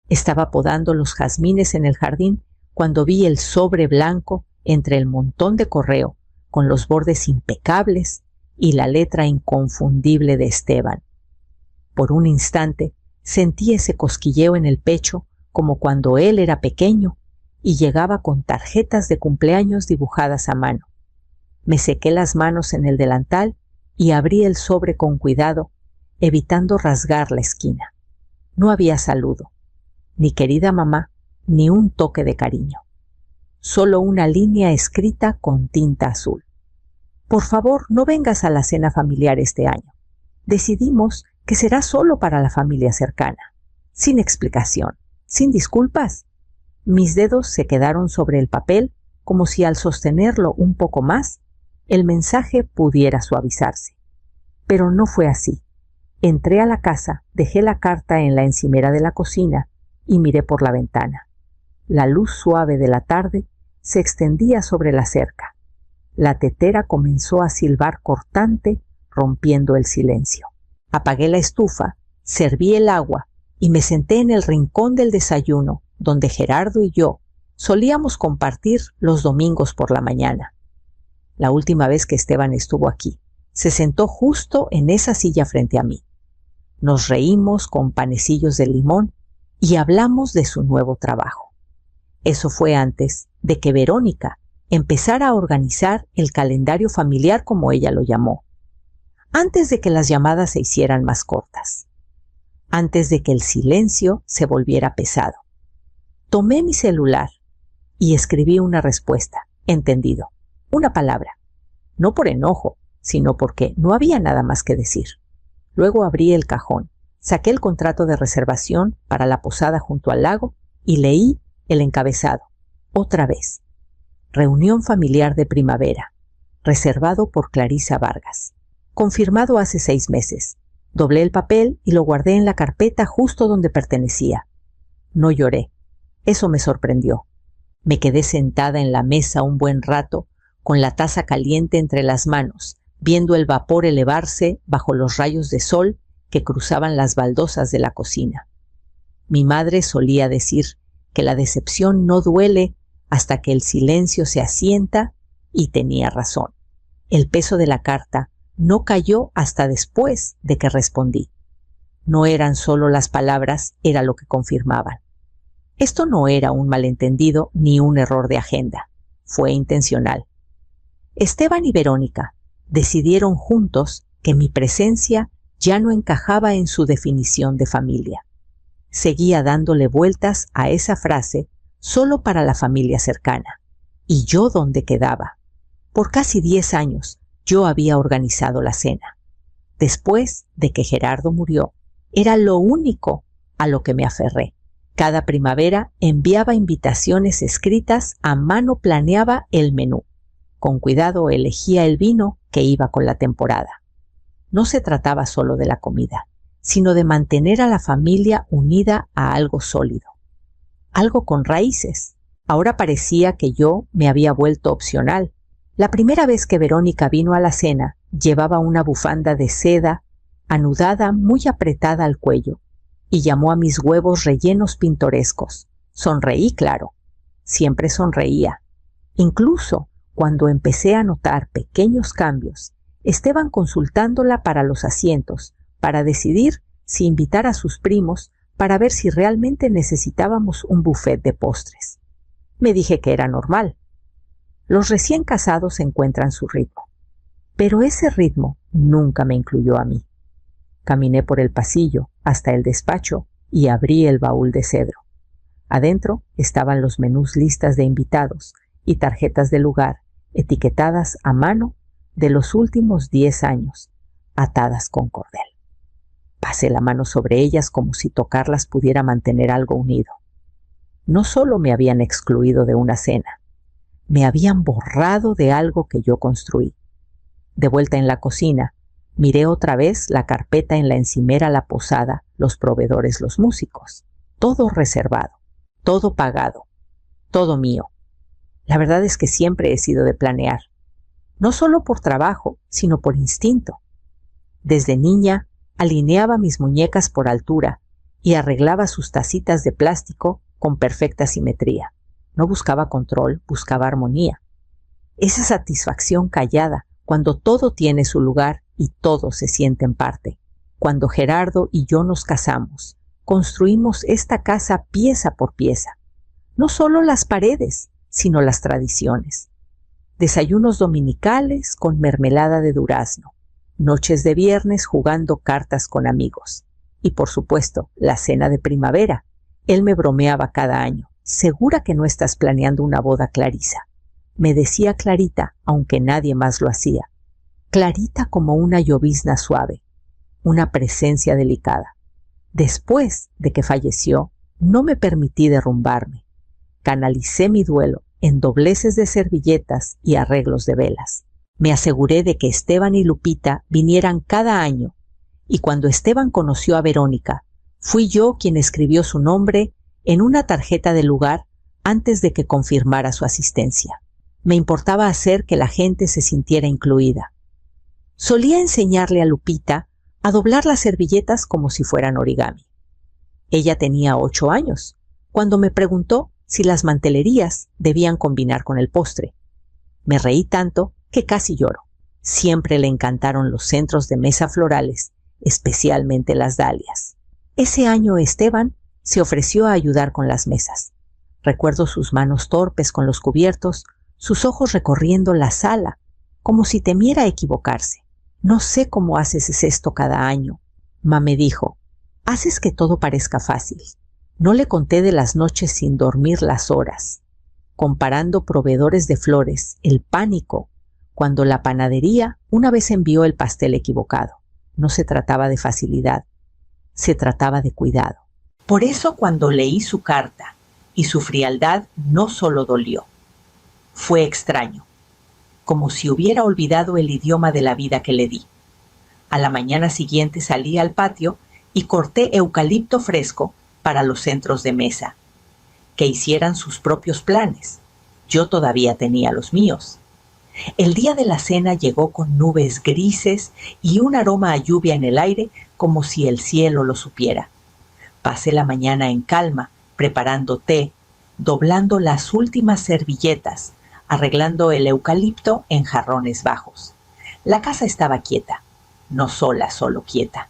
Estaba podando los jazmines en el jardín cuando vi el sobre blanco entre el montón de correo, con los bordes impecables y la letra inconfundible de Esteban. Por un instante sentí ese cosquilleo en el pecho como cuando él era pequeño y llegaba con tarjetas de cumpleaños dibujadas a mano. Me sequé las manos en el delantal y abrí el sobre con cuidado, evitando rasgar la esquina. No había saludo, ni querida mamá, ni un toque de cariño. Solo una línea escrita con tinta azul. Por favor, no vengas a la cena familiar este año. Decidimos que será solo para la familia cercana. Sin explicación, sin disculpas. Mis dedos se quedaron sobre el papel como si al sostenerlo un poco más, el mensaje pudiera suavizarse. Pero no fue así. Entré a la casa, dejé la carta en la encimera de la cocina y miré por la ventana. La luz suave de la tarde se extendía sobre la cerca. La tetera comenzó a silbar cortante, rompiendo el silencio. Apagué la estufa, serví el agua y me senté en el rincón del desayuno, donde Gerardo y yo solíamos compartir los domingos por la mañana. La última vez que Esteban estuvo aquí, se sentó justo en esa silla frente a mí. Nos reímos con panecillos de limón y hablamos de su nuevo trabajo. Eso fue antes de que Verónica empezara a organizar el calendario familiar, como ella lo llamó. Antes de que las llamadas se hicieran más cortas. Antes de que el silencio se volviera pesado. Tomé mi celular y escribí una respuesta, entendido, una palabra. No por enojo, sino porque no había nada más que decir. Luego abrí el cajón, saqué el contrato de reservación para la posada junto al lago y leí el encabezado, otra vez. Reunión familiar de primavera, reservado por Clarisa Vargas. Confirmado hace 6 meses. Doblé el papel y lo guardé en la carpeta justo donde pertenecía. No lloré. Eso me sorprendió. Me quedé sentada en la mesa un buen rato, con la taza caliente entre las manos, viendo el vapor elevarse bajo los rayos de sol que cruzaban las baldosas de la cocina. Mi madre solía decir que la decepción no duele hasta que el silencio se asienta, y tenía razón. El peso de la carta no cayó hasta después de que respondí. No eran solo las palabras, era lo que confirmaban. Esto no era un malentendido ni un error de agenda. Fue intencional. Esteban y Verónica decidieron juntos que mi presencia ya no encajaba en su definición de familia. Seguía dándole vueltas a esa frase solo para la familia cercana. ¿Y yo dónde quedaba? Por casi 10 años yo había organizado la cena. Después de que Gerardo murió, era lo único a lo que me aferré. Cada primavera enviaba invitaciones escritas, a mano planeaba el menú. Con cuidado elegía el vino que iba con la temporada. No se trataba solo de la comida, sino de mantener a la familia unida a algo sólido. Algo con raíces. Ahora parecía que yo me había vuelto opcional. La primera vez que Verónica vino a la cena, llevaba una bufanda de seda anudada muy apretada al cuello y llamó a mis huevos rellenos pintorescos. Sonreí, claro. Siempre sonreía. Incluso cuando empecé a notar pequeños cambios, Esteban consultándola para los asientos, para decidir si invitar a sus primos, para ver si realmente necesitábamos un buffet de postres. Me dije que era normal. Los recién casados encuentran su ritmo. Pero ese ritmo nunca me incluyó a mí. Caminé por el pasillo hasta el despacho y abrí el baúl de cedro. Adentro estaban los menús, listas de invitados y tarjetas de lugar, etiquetadas a mano de los últimos 10 años, atadas con cordel. Pasé la mano sobre ellas como si tocarlas pudiera mantener algo unido. No solo me habían excluido de una cena, me habían borrado de algo que yo construí. De vuelta en la cocina, miré otra vez la carpeta en la encimera, la posada, los proveedores, los músicos. Todo reservado, todo pagado, todo mío. La verdad es que siempre he sido de planear. No solo por trabajo, sino por instinto. Desde niña, alineaba mis muñecas por altura y arreglaba sus tacitas de plástico con perfecta simetría. No buscaba control, buscaba armonía. Esa satisfacción callada, cuando todo tiene su lugar y todos se sienten parte. Cuando Gerardo y yo nos casamos, construimos esta casa pieza por pieza. No solo las paredes, sino las tradiciones. Desayunos dominicales con mermelada de durazno. Noches de viernes jugando cartas con amigos. Y por supuesto, la cena de primavera. Él me bromeaba cada año. ¿Segura que no estás planeando una boda, Clarisa? Me decía Clarita, aunque nadie más lo hacía. Clarita como una llovizna suave, una presencia delicada. Después de que falleció, no me permití derrumbarme. Canalicé mi duelo en dobleces de servilletas y arreglos de velas. Me aseguré de que Esteban y Lupita vinieran cada año, y cuando Esteban conoció a Verónica, fui yo quien escribió su nombre en una tarjeta del lugar antes de que confirmara su asistencia. Me importaba hacer que la gente se sintiera incluida. Solía enseñarle a Lupita a doblar las servilletas como si fueran origami. Ella tenía 8 años, cuando me preguntó si las mantelerías debían combinar con el postre. Me reí tanto que casi lloro. Siempre le encantaron los centros de mesa florales, especialmente las dalias. Ese año Esteban se ofreció a ayudar con las mesas. Recuerdo sus manos torpes con los cubiertos, sus ojos recorriendo la sala, como si temiera equivocarse. No sé cómo haces esto cada año. Ma me dijo, haces que todo parezca fácil. No le conté de las noches sin dormir las horas, comparando proveedores de flores, el pánico, cuando la panadería una vez envió el pastel equivocado. No se trataba de facilidad, se trataba de cuidado. Por eso cuando leí su carta y su frialdad no solo dolió, fue extraño, como si hubiera olvidado el idioma de la vida que le di. A la mañana siguiente salí al patio y corté eucalipto fresco para los centros de mesa, que hicieran sus propios planes. Yo todavía tenía los míos. El día de la cena llegó con nubes grises y un aroma a lluvia en el aire como si el cielo lo supiera. Pasé la mañana en calma, preparando té, doblando las últimas servilletas, arreglando el eucalipto en jarrones bajos. La casa estaba quieta, no sola, solo quieta.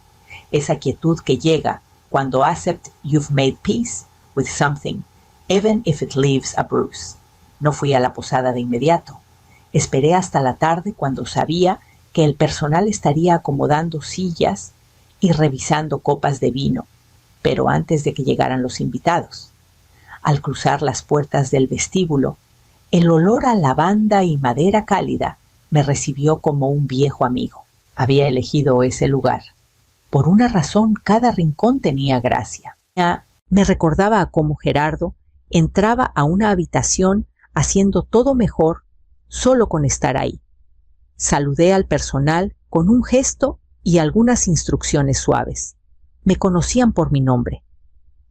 Esa quietud que llega cuando accept you've made peace with something, even if it leaves a bruise. No fui a la posada de inmediato. Esperé hasta la tarde cuando sabía que el personal estaría acomodando sillas y revisando copas de vino, pero antes de que llegaran los invitados. Al cruzar las puertas del vestíbulo, el olor a lavanda y madera cálida me recibió como un viejo amigo. Había elegido ese lugar. Por una razón, cada rincón tenía gracia. Me recordaba a cómo Gerardo entraba a una habitación haciendo todo mejor solo con estar ahí. Saludé al personal con un gesto y algunas instrucciones suaves. Me conocían por mi nombre.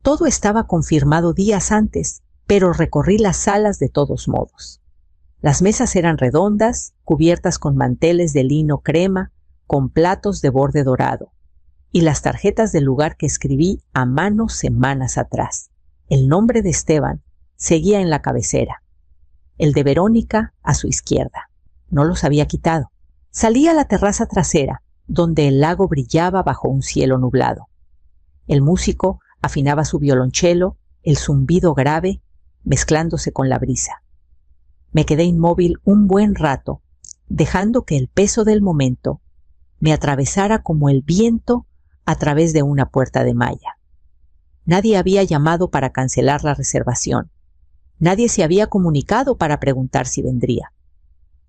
Todo estaba confirmado días antes, pero recorrí las salas de todos modos. Las mesas eran redondas, cubiertas con manteles de lino crema, con platos de borde dorado, y las tarjetas del lugar que escribí a mano semanas atrás. El nombre de Esteban seguía en la cabecera, el de Verónica a su izquierda. No los había quitado. Salí a la terraza trasera, donde el lago brillaba bajo un cielo nublado. El músico afinaba su violonchelo, el zumbido grave, mezclándose con la brisa. Me quedé inmóvil un buen rato, dejando que el peso del momento me atravesara como el viento a través de una puerta de malla. Nadie había llamado para cancelar la reservación. Nadie se había comunicado para preguntar si vendría.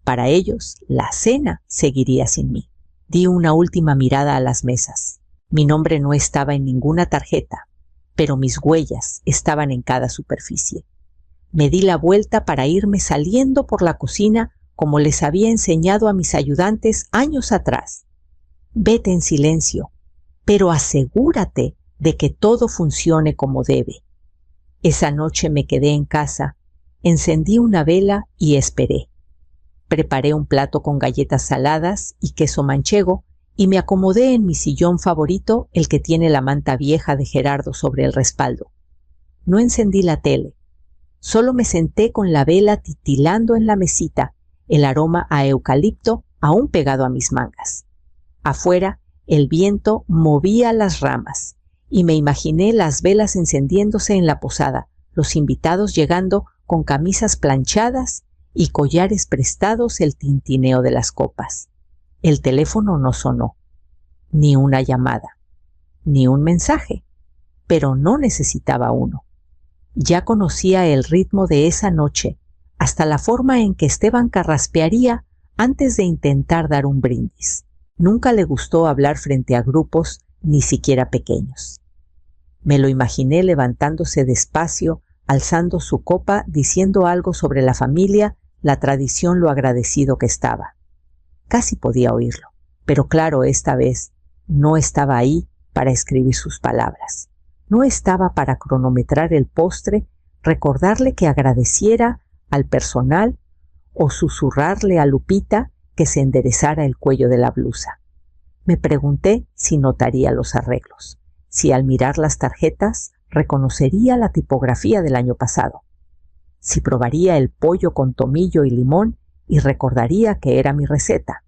Para ellos, la cena seguiría sin mí. Di una última mirada a las mesas. Mi nombre no estaba en ninguna tarjeta, pero mis huellas estaban en cada superficie. Me di la vuelta para irme saliendo por la cocina como les había enseñado a mis ayudantes años atrás. Vete en silencio, pero asegúrate de que todo funcione como debe. Esa noche me quedé en casa, encendí una vela y esperé. Preparé un plato con galletas saladas y queso manchego y me acomodé en mi sillón favorito, el que tiene la manta vieja de Gerardo sobre el respaldo. No encendí la tele. Solo me senté con la vela titilando en la mesita, el aroma a eucalipto aún pegado a mis mangas. Afuera, el viento movía las ramas y me imaginé las velas encendiéndose en la posada, los invitados llegando con camisas planchadas y collares prestados, el tintineo de las copas. El teléfono no sonó, ni una llamada, ni un mensaje, pero no necesitaba uno. Ya conocía el ritmo de esa noche, hasta la forma en que Esteban carraspearía antes de intentar dar un brindis. Nunca le gustó hablar frente a grupos, ni siquiera pequeños. Me lo imaginé levantándose despacio, alzando su copa, diciendo algo sobre la familia, la tradición, lo agradecido que estaba. Casi podía oírlo, pero claro, esta vez no estaba ahí para escribir sus palabras. No estaba para cronometrar el postre, recordarle que agradeciera al personal o susurrarle a Lupita que se enderezara el cuello de la blusa. Me pregunté si notaría los arreglos, si al mirar las tarjetas reconocería la tipografía del año pasado, si probaría el pollo con tomillo y limón y recordaría que era mi receta,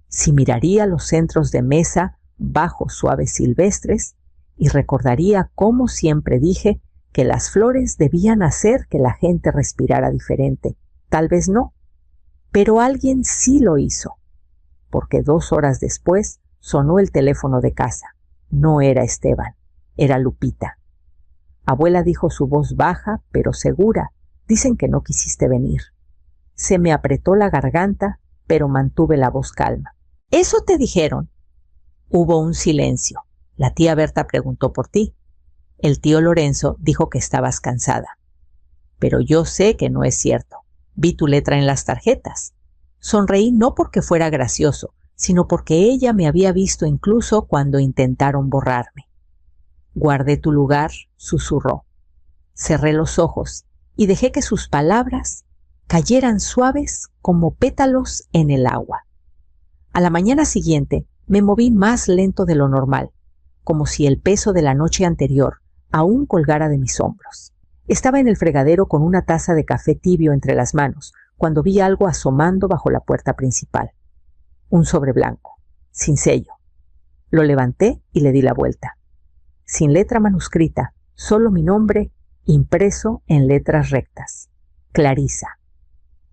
si miraría los centros de mesa bajos suaves silvestres y recordaría cómo siempre dije que las flores debían hacer que la gente respirara diferente. Tal vez no, pero alguien sí lo hizo, porque 2 horas después sonó el teléfono de casa. No era Esteban, era Lupita. Abuela, dijo su voz baja pero segura, dicen que no quisiste venir. Se me apretó la garganta, pero mantuve la voz calma. ¿Eso te dijeron? Hubo un silencio. La tía Berta preguntó por ti. El tío Lorenzo dijo que estabas cansada. Pero yo sé que no es cierto. Vi tu letra en las tarjetas. Sonreí no porque fuera gracioso, sino porque ella me había visto incluso cuando intentaron borrarme. Guardé tu lugar, susurró. Cerré los ojos y dejé que sus palabras cayeran suaves como pétalos en el agua. A la mañana siguiente me moví más lento de lo normal, como si el peso de la noche anterior aún colgara de mis hombros. Estaba en el fregadero con una taza de café tibio entre las manos, cuando vi algo asomando bajo la puerta principal. Un sobre blanco, sin sello. Lo levanté y le di la vuelta. Sin letra manuscrita, solo mi nombre impreso en letras rectas. Clarisa.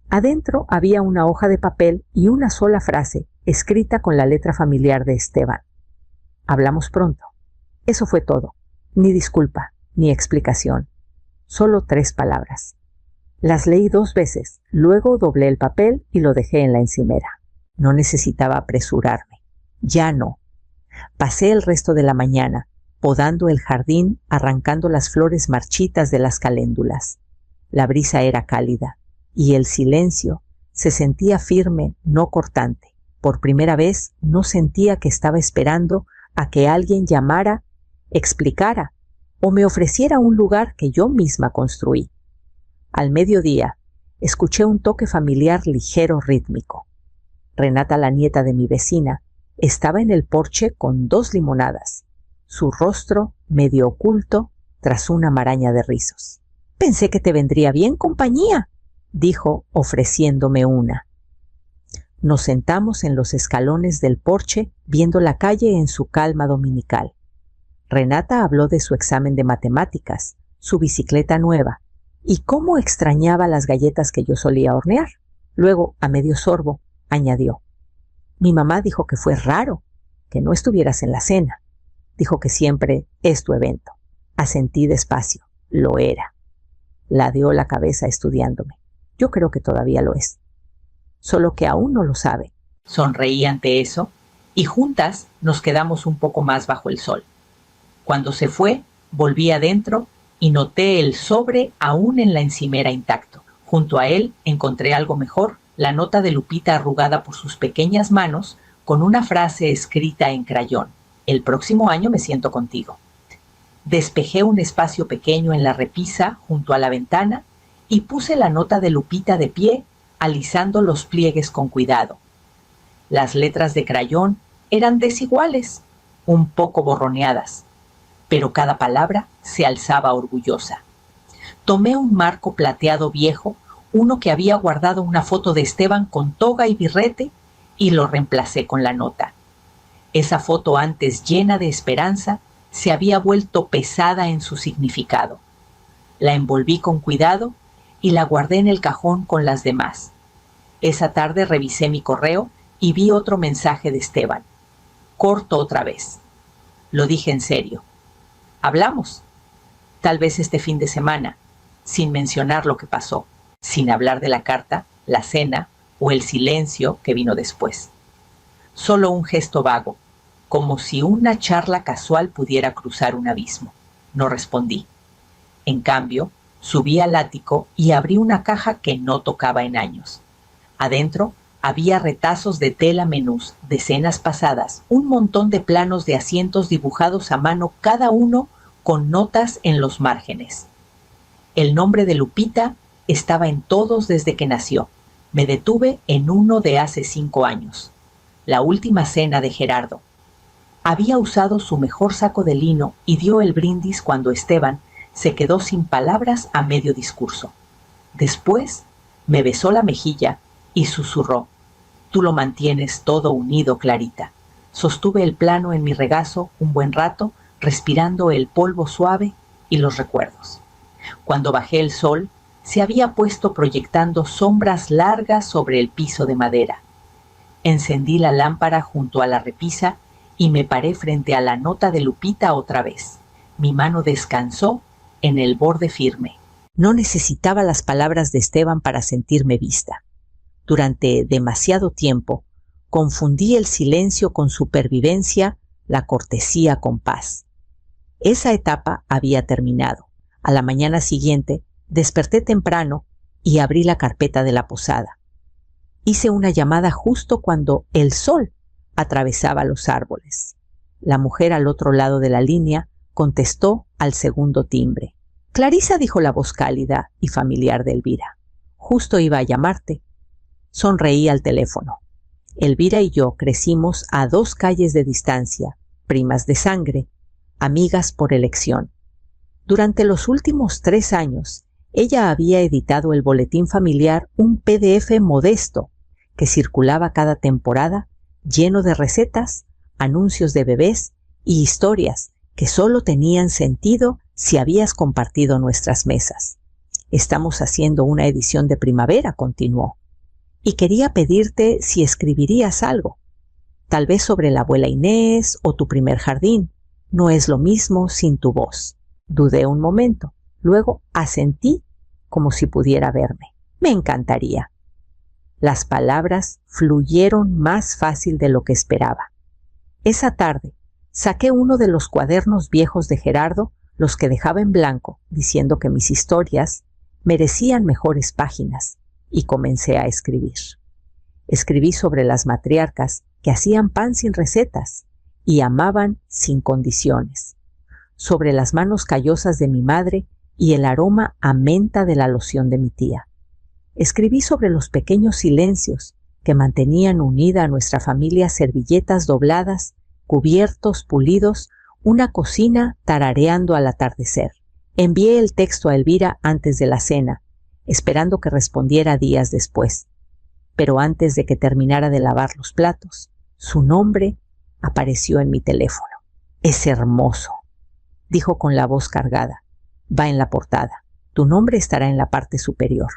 Adentro había una hoja de papel y una sola frase, escrita con la letra familiar de Esteban. Hablamos pronto. Eso fue todo. Ni disculpa, ni explicación. Solo 3 palabras. Las leí 2 veces, luego doblé el papel y lo dejé en la encimera. No necesitaba apresurarme. Ya no. Pasé el resto de la mañana podando el jardín, arrancando las flores marchitas de las caléndulas. La brisa era cálida y el silencio se sentía firme, no cortante. Por primera vez no sentía que estaba esperando a que alguien llamara, explicara o me ofreciera un lugar que yo misma construí. Al mediodía escuché un toque familiar ligero, rítmico. Renata, la nieta de mi vecina, estaba en el porche con 2 limonadas, su rostro medio oculto tras una maraña de rizos. «Pensé que te vendría bien compañía», dijo ofreciéndome una. Nos sentamos en los escalones del porche viendo la calle en su calma dominical. Renata habló de su examen de matemáticas, su bicicleta nueva y cómo extrañaba las galletas que yo solía hornear. Luego, a medio sorbo, añadió: «Mi mamá dijo que fue raro que no estuvieras en la cena. Dijo que siempre es tu evento». Asentí despacio. Lo era. Ladeó la cabeza estudiándome. Yo creo que todavía lo es. Solo que aún no lo sabe. Sonreí ante eso y juntas nos quedamos un poco más bajo el sol. Cuando se fue, volví adentro y noté el sobre aún en la encimera intacto. Junto a él encontré algo mejor, la nota de Lupita arrugada por sus pequeñas manos con una frase escrita en crayón: «El próximo año me siento contigo». Despejé un espacio pequeño en la repisa junto a la ventana y puse la nota de Lupita de pie, alisando los pliegues con cuidado. Las letras de crayón eran desiguales, un poco borroneadas, pero cada palabra se alzaba orgullosa. Tomé un marco plateado viejo, uno que había guardado una foto de Esteban con toga y birrete, y lo reemplacé con la nota. Esa foto, antes llena de esperanza, se había vuelto pesada en su significado. La envolví con cuidado y la guardé en el cajón con las demás. Esa tarde revisé mi correo y vi otro mensaje de Esteban. Corto otra vez. Lo dije en serio. Hablamos. Tal vez este fin de semana, sin mencionar lo que pasó, sin hablar de la carta, la cena o el silencio que vino después. Solo un gesto vago, como si una charla casual pudiera cruzar un abismo. No respondí. En cambio, subí al ático y abrí una caja que no tocaba en años. Adentro había retazos de tela menús, de cenas pasadas, un montón de planos de asientos dibujados a mano, cada uno con notas en los márgenes. El nombre de Lupita estaba en todos desde que nació. Me detuve en uno de hace 5 años. La última cena de Gerardo. Había usado su mejor saco de lino y dio el brindis cuando Esteban se quedó sin palabras a medio discurso. Después me besó la mejilla y susurró: «Tú lo mantienes todo unido, Clarita». Sostuve el plano en mi regazo un buen rato, respirando el polvo suave y los recuerdos. Cuando bajé el sol, se había puesto proyectando sombras largas sobre el piso de madera. Encendí la lámpara junto a la repisa y me paré frente a la nota de Lupita otra vez. Mi mano descansó en el borde firme. No necesitaba las palabras de Esteban para sentirme vista. Durante demasiado tiempo, confundí el silencio con supervivencia, la cortesía con paz. Esa etapa había terminado. A la mañana siguiente, desperté temprano y abrí la carpeta de la posada. Hice una llamada justo cuando el sol atravesaba los árboles. La mujer al otro lado de la línea contestó al segundo timbre. «Clarisa», dijo la voz cálida y familiar de Elvira. «Justo iba a llamarte». Sonreí al teléfono. Elvira y yo crecimos a 2 calles de distancia, primas de sangre, amigas por elección. Durante los últimos 3 años, ella había editado el boletín familiar, un PDF modesto que circulaba cada temporada, lleno de recetas, anuncios de bebés y historias que solo tenían sentido si habías compartido nuestras mesas. «Estamos haciendo una edición de primavera», continuó, «y quería pedirte si escribirías algo, tal vez sobre la abuela Inés o tu primer jardín. No es lo mismo sin tu voz». Dudé un momento, luego asentí como si pudiera verme. «Me encantaría». Las palabras fluyeron más fácil de lo que esperaba. Esa tarde saqué uno de los cuadernos viejos de Gerardo, los que dejaba en blanco, diciendo que mis historias merecían mejores páginas, y comencé a escribir. Escribí sobre las matriarcas que hacían pan sin recetas y amaban sin condiciones, sobre las manos callosas de mi madre y el aroma a menta de la loción de mi tía. Escribí sobre los pequeños silencios que mantenían unida a nuestra familia: servilletas dobladas, cubiertos pulidos, una cocina tarareando al atardecer. Envié el texto a Elvira antes de la cena, esperando que respondiera días después. Pero antes de que terminara de lavar los platos, su nombre apareció en mi teléfono. «Es hermoso», dijo con la voz cargada. «Va en la portada. Tu nombre estará en la parte superior».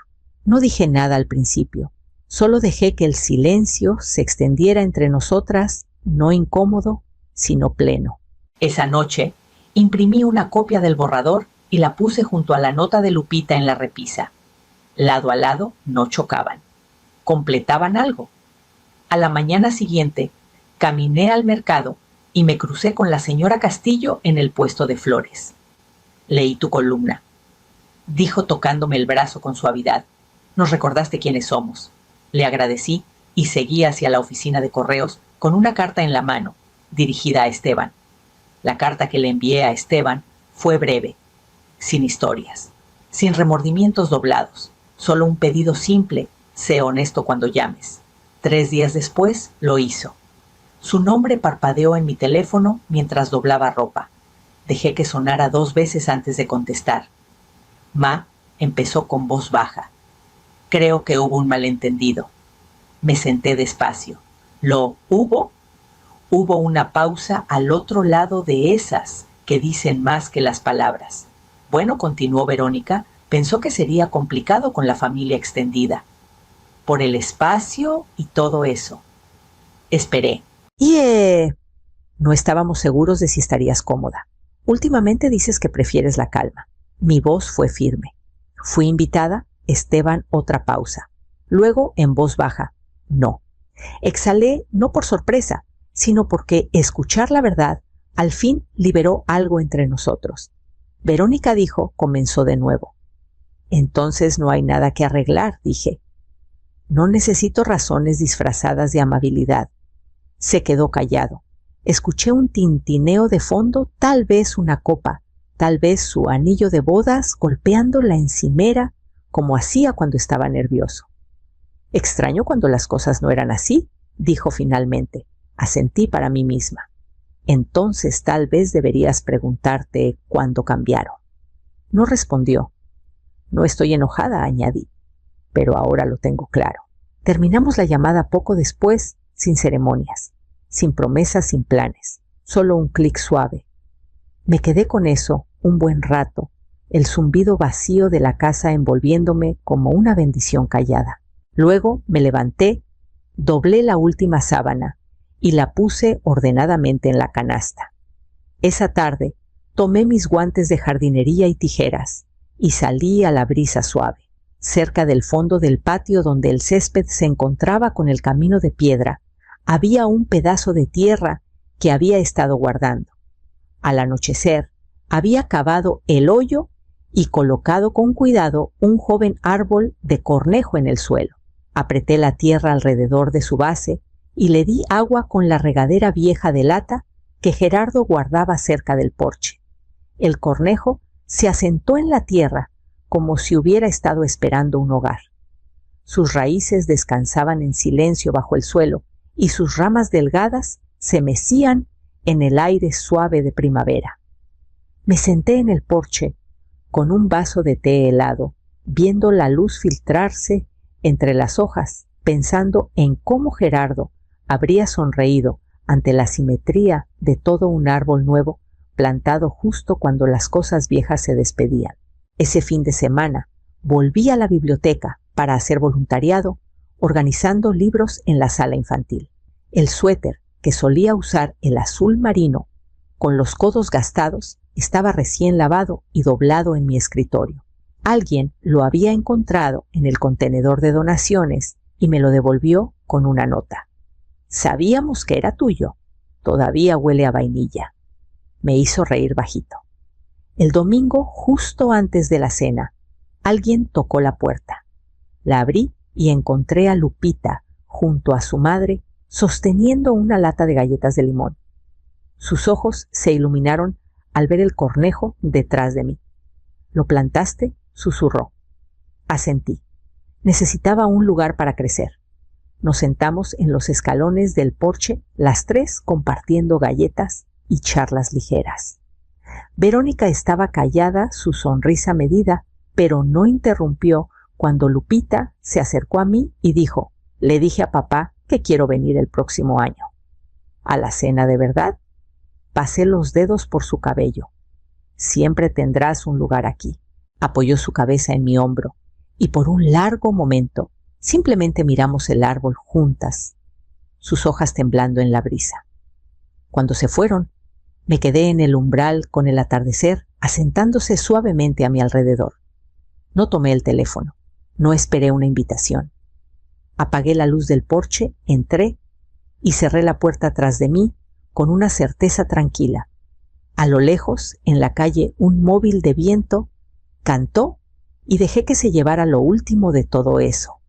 No dije nada al principio, solo dejé que el silencio se extendiera entre nosotras, no incómodo, sino pleno. Esa noche imprimí una copia del borrador y la puse junto a la nota de Lupita en la repisa. Lado a lado no chocaban, completaban algo. A la mañana siguiente caminé al mercado y me crucé con la señora Castillo en el puesto de flores. «Leí tu columna», dijo tocándome el brazo con suavidad. «Nos recordaste quiénes somos». Le agradecí y seguí hacia la oficina de correos con una carta en la mano, dirigida a Esteban. La carta que le envié a Esteban fue breve, sin historias, sin remordimientos doblados, solo un pedido simple: sé honesto cuando llames. 3 días después lo hizo. Su nombre parpadeó en mi teléfono mientras doblaba ropa. Dejé que sonara 2 veces antes de contestar. Ma empezó con voz baja. Creo que hubo un malentendido. Me senté despacio. ¿Lo hubo? Hubo una pausa al otro lado de esas que dicen más que las palabras. Bueno, continuó Verónica, pensó que sería complicado con la familia extendida. Por el espacio y todo eso. Esperé. No estábamos seguros de si estarías cómoda. Últimamente dices que prefieres la calma. Mi voz fue firme. Fui invitada. Esteban, otra pausa. Luego, en voz baja. No. Exhalé no por sorpresa, sino porque escuchar la verdad al fin liberó algo entre nosotros. Verónica dijo, comenzó de nuevo. Entonces no hay nada que arreglar, dije. No necesito razones disfrazadas de amabilidad. Se quedó callado. Escuché un tintineo de fondo, tal vez una copa, tal vez su anillo de bodas golpeando la encimera como hacía cuando estaba nervioso. Extraño cuando las cosas no eran así, dijo finalmente. Asentí para mí misma. Entonces tal vez deberías preguntarte cuándo cambiaron. No respondió. No estoy enojada, añadí, pero ahora lo tengo claro. Terminamos la llamada poco después, sin ceremonias, sin promesas, sin planes, solo un clic suave. Me quedé con eso un buen rato, el zumbido vacío de la casa envolviéndome como una bendición callada. Luego me levanté, doblé la última sábana y la puse ordenadamente en la canasta. Esa tarde tomé mis guantes de jardinería y tijeras y salí a la brisa suave, cerca del fondo del patio donde el césped se encontraba con el camino de piedra. Había un pedazo de tierra que había estado guardando. Al anochecer, había cavado el hoyo y colocado con cuidado un joven árbol de cornejo en el suelo. Apreté la tierra alrededor de su base y le di agua con la regadera vieja de lata que Gerardo guardaba cerca del porche. El cornejo se asentó en la tierra como si hubiera estado esperando un hogar. Sus raíces descansaban en silencio bajo el suelo y sus ramas delgadas se mecían en el aire suave de primavera. Me senté en el porche con un vaso de té helado, viendo la luz filtrarse entre las hojas, pensando en cómo Gerardo habría sonreído ante la simetría de todo un árbol nuevo plantado justo cuando las cosas viejas se despedían. Ese fin de semana volví a la biblioteca para hacer voluntariado, organizando libros en la sala infantil. El suéter que solía usar, el azul marino, con los codos gastados, estaba recién lavado y doblado en mi escritorio. Alguien lo había encontrado en el contenedor de donaciones y me lo devolvió con una nota. Sabíamos que era tuyo. Todavía huele a vainilla. Me hizo reír bajito. El domingo, justo antes de la cena, alguien tocó la puerta. La abrí y encontré a Lupita junto a su madre sosteniendo una lata de galletas de limón. Sus ojos se iluminaron al ver el cornejo detrás de mí. ¿Lo plantaste?, susurró. Asentí. Necesitaba un lugar para crecer. Nos sentamos en los escalones del porche, las tres compartiendo galletas y charlas ligeras. Verónica estaba callada, su sonrisa medida, pero no interrumpió cuando Lupita se acercó a mí y dijo: «Le dije a papá que quiero venir el próximo año». «¿A la cena de verdad?». Pasé los dedos por su cabello. «Siempre tendrás un lugar aquí». Apoyó su cabeza en mi hombro y por un largo momento simplemente miramos el árbol juntas, sus hojas temblando en la brisa. Cuando se fueron, me quedé en el umbral con el atardecer asentándose suavemente a mi alrededor. No tomé el teléfono, no esperé una invitación. Apagué la luz del porche, entré y cerré la puerta tras de mí con una certeza tranquila. A lo lejos, en la calle, un móvil de viento cantó y dejé que se llevara lo último de todo eso.